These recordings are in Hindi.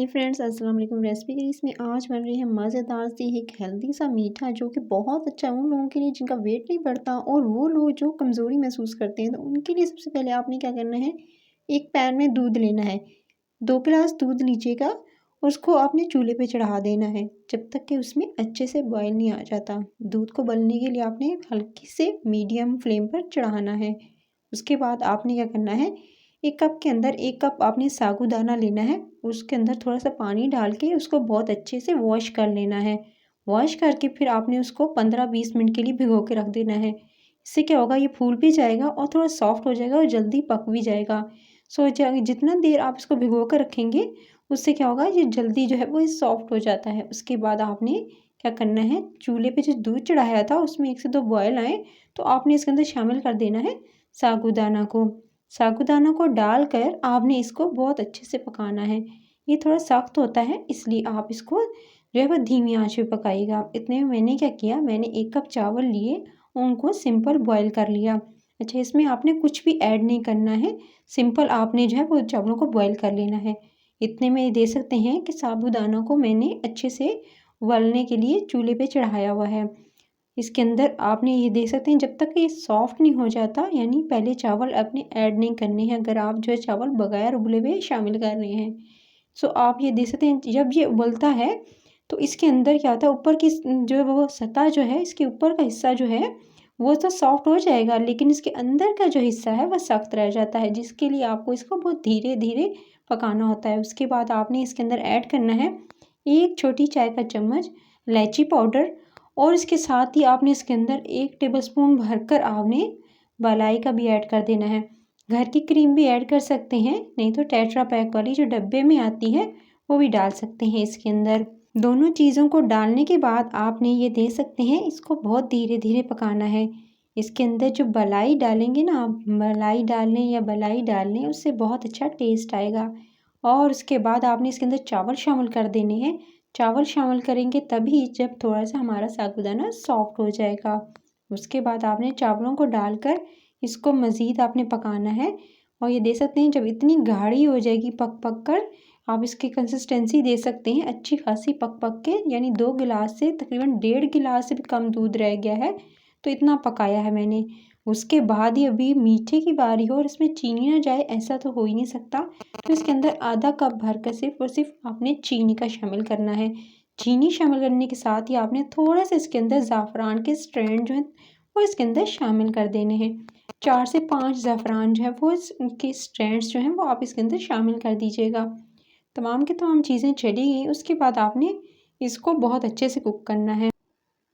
हे फ्रेंड्स, अस्सलाम वालेकुम। रेसिपी की इसमें आज बन रही है मज़ेदार सी एक हेल्दी सा मीठा, जो कि बहुत अच्छा है उन लोगों के लिए जिनका वेट नहीं बढ़ता और वो लोग जो कमज़ोरी महसूस करते हैं। तो उनके लिए सबसे पहले आपने क्या करना है, एक पैन में दूध लेना है। 2 गिलास दूध लीजिएगा, उसको आपने चूल्हे पे चढ़ा देना है जब तक कि उसमें अच्छे से बॉयल नहीं आ जाता। दूध को उबलने के लिए आपने हल्की से मीडियम फ्लेम पर चढ़ाना है। उसके बाद आपने क्या करना है, 1 कप के अंदर 1 कप आपने साबूदाना लेना है। उसके अंदर थोड़ा-सा पानी डाल के उसको बहुत अच्छे से वॉश कर लेना है। वॉश करके फिर आपने उसको 15-20 मिनट के लिए भिगो के रख देना है। इससे क्या होगा, ये फूल भी जाएगा और थोड़ा सॉफ्ट हो जाएगा और जल्दी पक भी जाएगा। सो ज जितना देर आप इसको भिगो कर रखेंगे, उससे क्या होगा, ये जल्दी जो है वो सॉफ्ट हो जाता है। उसके बाद आपने क्या करना है, चूल्हे पे जो दूध चढ़ाया था उसमें 1 से 2 बॉयल आए तो आपने इसके अंदर शामिल कर देना है साबूदाना को। साबूदाना को डालकर आपने इसको बहुत अच्छे से पकाना है। ये थोड़ा सख्त होता है, इसलिए आप इसको जो है वो धीमी आंच पे पकाइएगा। इतने में मैंने क्या किया, मैंने 1 कप चावल लिए, उनको सिंपल बॉयल कर लिया। अच्छा, इसमें आपने कुछ भी ऐड नहीं करना है, सिंपल आपने जो है वो चावलों को बॉयल कर लेना है। इतने में ये देख सकते हैं कि साबूदाना को मैंने अच्छे से उबलने के लिए चूल्हे पे चढ़ाया हुआ है। इसके अंदर आपने ये देख सकते हैं, जब तक ये सॉफ्ट नहीं हो जाता, यानी पहले चावल अपने ऐड नहीं करने हैं अगर आप जो है चावल बगैर उबले हुए शामिल कर रहे हैं। सो आप ये देख सकते हैं, जब ये उबलता है तो इसके अंदर क्या होता है, ऊपर की जो है वो सतह जो है, इसके ऊपर का हिस्सा जो है वो तो सॉफ्ट हो जाएगा, लेकिन इसके अंदर का जो हिस्सा है वह सख्त रह जाता है, जिसके लिए आपको इसको बहुत धीरे धीरे पकाना होता है। उसके बाद आपने इसके अंदर ऐड करना है 1 छोटी चाय का चम्मच इलायची पाउडर, और इसके साथ ही आपने इसके अंदर 1 टेबलस्पून भरकर आपने मलाई का भी ऐड कर देना है। घर की क्रीम भी ऐड कर सकते हैं, नहीं तो टेट्रा पैक वाली जो डब्बे में आती है वो भी डाल सकते हैं इसके अंदर। दोनों चीज़ों को डालने के बाद आपने ये देख सकते हैं, इसको बहुत धीरे धीरे पकाना है। इसके अंदर जो मलाई डालेंगे ना आप, मलाई डाल लें या बलाई डाल लें, उससे बहुत अच्छा टेस्ट आएगा। और उसके बाद आपने इसके अंदर चावल शामिल कर देने हैं। चावल शामिल करेंगे तभी जब थोड़ा सा हमारा साबूदाना सॉफ्ट हो जाएगा। उसके बाद आपने चावलों को डालकर इसको मज़ीद आपने पकाना है। और ये देख सकते हैं, जब इतनी गाढ़ी हो जाएगी पक पक कर, आप इसकी कंसिस्टेंसी दे सकते हैं अच्छी खासी पक पक के, यानी 2 गिलास से तकरीबन 1.5 गिलास से भी कम दूध रह गया है, तो इतना पकाया है मैंने। उसके बाद ही अभी मीठे की बारी हो और इसमें चीनी ना जाए, ऐसा तो हो ही नहीं सकता। तो इसके अंदर आधा कप भरकर सिर्फ और सिर्फ आपने चीनी का शामिल करना है। चीनी शामिल करने के साथ ही आपने थोड़ा सा इसके अंदर ज़ाफ़रान के स्ट्रैंड जो हैं वो इसके अंदर शामिल कर देने हैं। 4 से 5 ज़ाफ़रान जो है वो इसके स्ट्रैंड्स जो हैं वो आप इसके अंदर शामिल कर दीजिएगा। तमाम की तमाम चीज़ें चली गई, उसके बाद आपने इसको बहुत अच्छे से कुक करना है।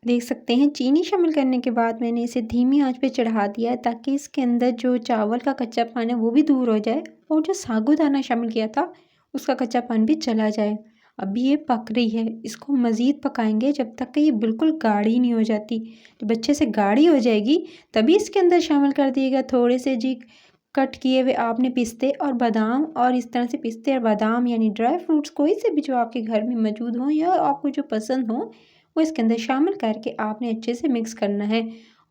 देख सकते हैं, चीनी शामिल करने के बाद मैंने इसे धीमी आंच पे चढ़ा दिया है, ताकि इसके अंदर जो चावल का कच्चापन है वो भी दूर हो जाए और जो साबूदाना शामिल किया था उसका कच्चापन भी चला जाए। अभी ये पक रही है, इसको मज़ीद पकाएंगे जब तक कि ये बिल्कुल गाढ़ी नहीं हो जाती। जब अच्छे से गाढ़ी हो जाएगी तभी इसके अंदर शामिल कर दिएगा थोड़े से जी कट किए हुए आपने पिस्ते और बादाम, और इस तरह से पिस्ते और बादाम यानी ड्राई फ्रूट्स कोई से भी जो आपके घर में मौजूद हों या आपको जो पसंद हो वो इसके अंदर शामिल करके आपने अच्छे से मिक्स करना है।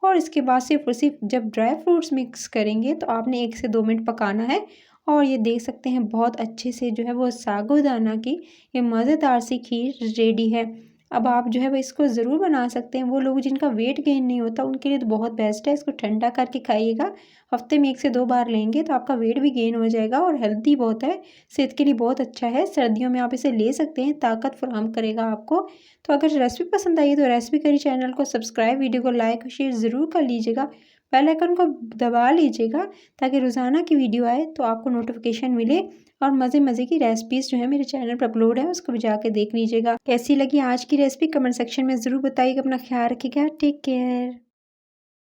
और इसके बाद सिर्फ और सिर्फ जब ड्राई फ्रूट्स मिक्स करेंगे तो आपने 1 से 2 मिनट पकाना है। और ये देख सकते हैं, बहुत अच्छे से जो है वो साबूदाना की ये मज़ेदार सी खीर रेडी है। अब आप जो है वो इसको ज़रूर बना सकते हैं। वो लोग जिनका वेट गेन नहीं होता उनके लिए तो बहुत बेस्ट है। इसको ठंडा करके खाइएगा, हफ्ते में 1 से 2 बार लेंगे तो आपका वेट भी गेन हो जाएगा और हेल्दी बहुत है, सेहत के लिए बहुत अच्छा है। सर्दियों में आप इसे ले सकते हैं, ताकत फराहम करेगा आपको। तो अगर रेसिपी पसंद आई तो रेसिपी करी चैनल को सब्सक्राइब, वीडियो को लाइक और शेयर ज़रूर कर लीजिएगा। बेल आइकन को दबा लीजिएगा ताकि रोज़ाना की वीडियो आए तो आपको नोटिफिकेशन मिले। और मज़े की रेसिपीज़ जो है मेरे चैनल पर अपलोड है, उसको भी जाके देख लीजिएगा। कैसी लगी आज की रेसिपी कमेंट सेक्शन में ज़रूर बताइएगा। अपना ख्याल रखिएगा। Take care.